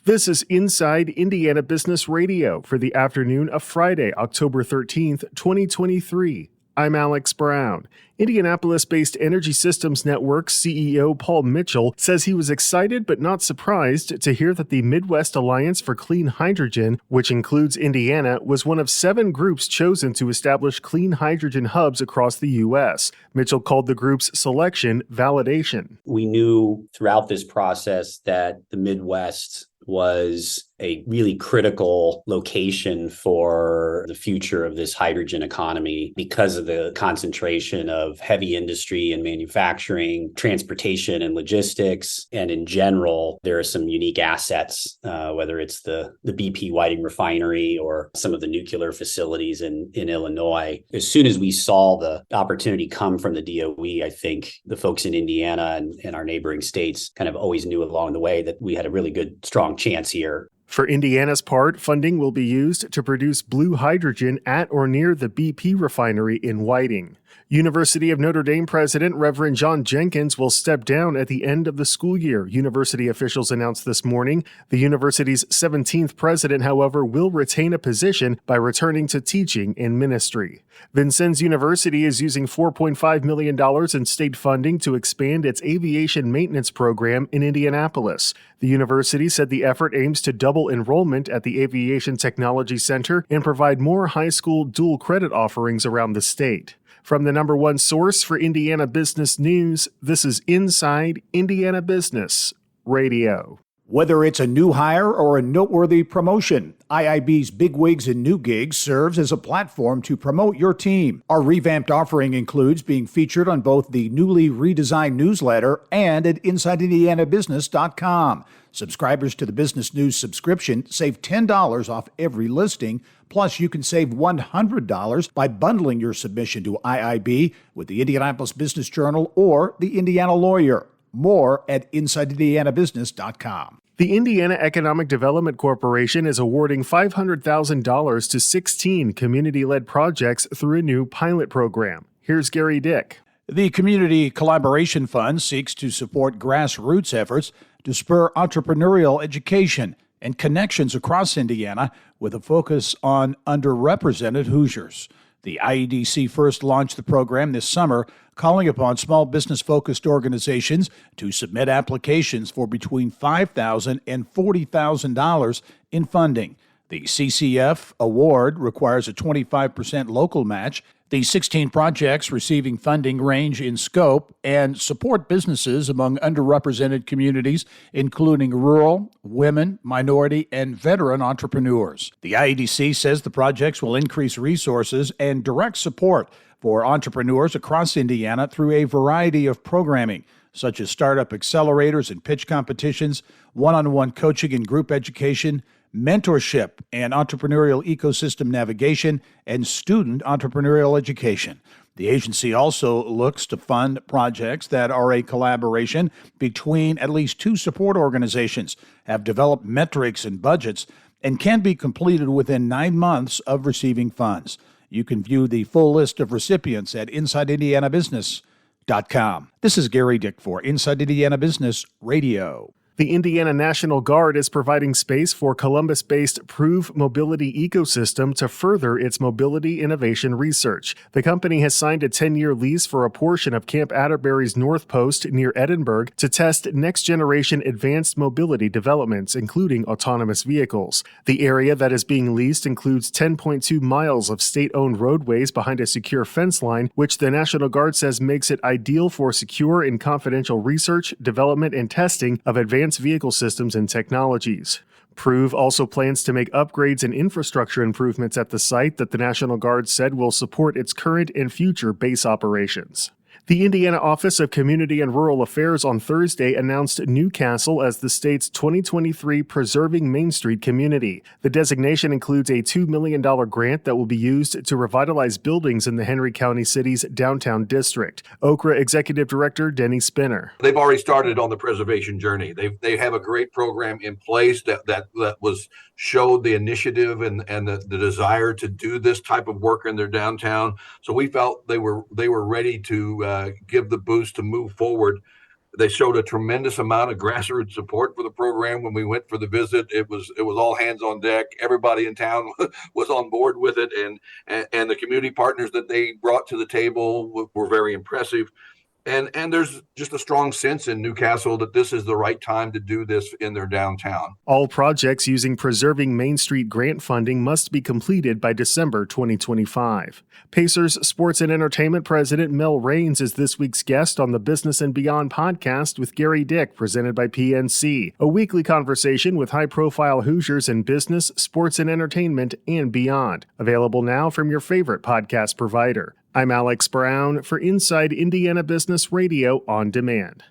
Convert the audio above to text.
This is Inside Indiana Business Radio for the afternoon of Friday, October 13th, 2023. I'm Alex Brown. Indianapolis-based Energy Systems Network CEO Paul Mitchell says he was excited but not surprised to hear that the Midwest Alliance for Clean Hydrogen, which includes Indiana, was one of 7 groups chosen to establish clean hydrogen hubs across the U.S. Mitchell called the group's selection validation. We knew throughout this process that the Midwest was a really critical location for the future of this hydrogen economy because of the concentration of heavy industry and manufacturing, transportation and logistics. And in general, there are some unique assets, whether it's the BP Whiting refinery or some of the nuclear facilities in Illinois. As soon as we saw the opportunity come from the DOE, I think the folks in Indiana and our neighboring states kind of always knew along the way that we had a really good, strong chance here. For Indiana's part, funding will be used to produce blue hydrogen at or near the BP refinery in Whiting. University of Notre Dame President Reverend John Jenkins will step down at the end of the school year, university officials announced this morning. The university's 17th president, however, will retain a position by returning to teaching and ministry. Vincennes University is using $4.5 million in state funding to expand its aviation maintenance program in Indianapolis. The university said the effort aims to double enrollment at the Aviation Technology Center and provide more high school dual credit offerings around the state. From the number one source for Indiana business news, this is Inside Indiana Business Radio. Whether it's a new hire or a noteworthy promotion, IIB's Bigwigs and New Gigs serves as a platform to promote your team. Our revamped offering includes being featured on both the newly redesigned newsletter and at InsideIndianaBusiness.com. Subscribers to the Business News subscription save $10 off every listing. Plus, you can save $100 by bundling your submission to IIB with the Indianapolis Business Journal or the Indiana Lawyer. More at InsideIndianaBusiness.com. The Indiana Economic Development Corporation is awarding $500,000 to 16 community-led projects through a new pilot program. Here's Gary Dick. The Community Collaboration Fund seeks to support grassroots efforts to spur entrepreneurial education and connections across Indiana with a focus on underrepresented Hoosiers. The IEDC first launched the program this summer, calling upon small business-focused organizations to submit applications for between $5,000 and $40,000 in funding. The CCF award requires a 25% local match. The 16 projects receiving funding range in scope and support businesses among underrepresented communities, including rural, women, minority, and veteran entrepreneurs. The IEDC says the projects will increase resources and direct support for entrepreneurs across Indiana through a variety of programming, such as startup accelerators and pitch competitions, one-on-one coaching and group education, mentorship and entrepreneurial ecosystem navigation, and student entrepreneurial education. The agency also looks to fund projects that are a collaboration between at least 2 support organizations, have developed metrics and budgets, and can be completed within 9 months of receiving funds. You can view the full list of recipients at InsideIndianaBusiness.com. This is Gary Dick for Inside Indiana Business Radio. The Indiana National Guard is providing space for Columbus-based Prove Mobility Ecosystem to further its mobility innovation research. The company has signed a 10-year lease for a portion of Camp Atterbury's North Post near Edinburgh to test next-generation advanced mobility developments, including autonomous vehicles. The area that is being leased includes 10.2 miles of state-owned roadways behind a secure fence line, which the National Guard says makes it ideal for secure and confidential research, development, and testing of advanced vehicle systems and technologies. Prove also plans to make upgrades and infrastructure improvements at the site that the National Guard said will support its current and future base operations. The Indiana Office of Community and Rural Affairs on Thursday announced Newcastle as the state's 2023 Preserving Main Street Community. The designation includes a $2 million grant that will be used to revitalize buildings in the Henry County City's downtown district. Okra Executive Director Denny Spinner. They've already started on the preservation journey. They have a great program in place that was showed the initiative and the desire to do this type of work in their downtown. So we felt they were ready to give the boost to move forward They showed a tremendous amount of grassroots support for the program when we went for the visit. It was all hands on deck. Everybody in town was on board with it, and the community partners that they brought to the table were very impressive. And there's just a strong sense in Newcastle that this is the right time to do this in their downtown. All projects using Preserving Main Street grant funding must be completed by December 2025. Pacers Sports and Entertainment President Mel Raines is this week's guest on the Business and Beyond podcast with Gary Dick, presented by PNC, a weekly conversation with high-profile Hoosiers in business, sports and entertainment, and beyond. Available now from your favorite podcast provider. I'm Alex Brown for Inside Indiana Business Radio on Demand.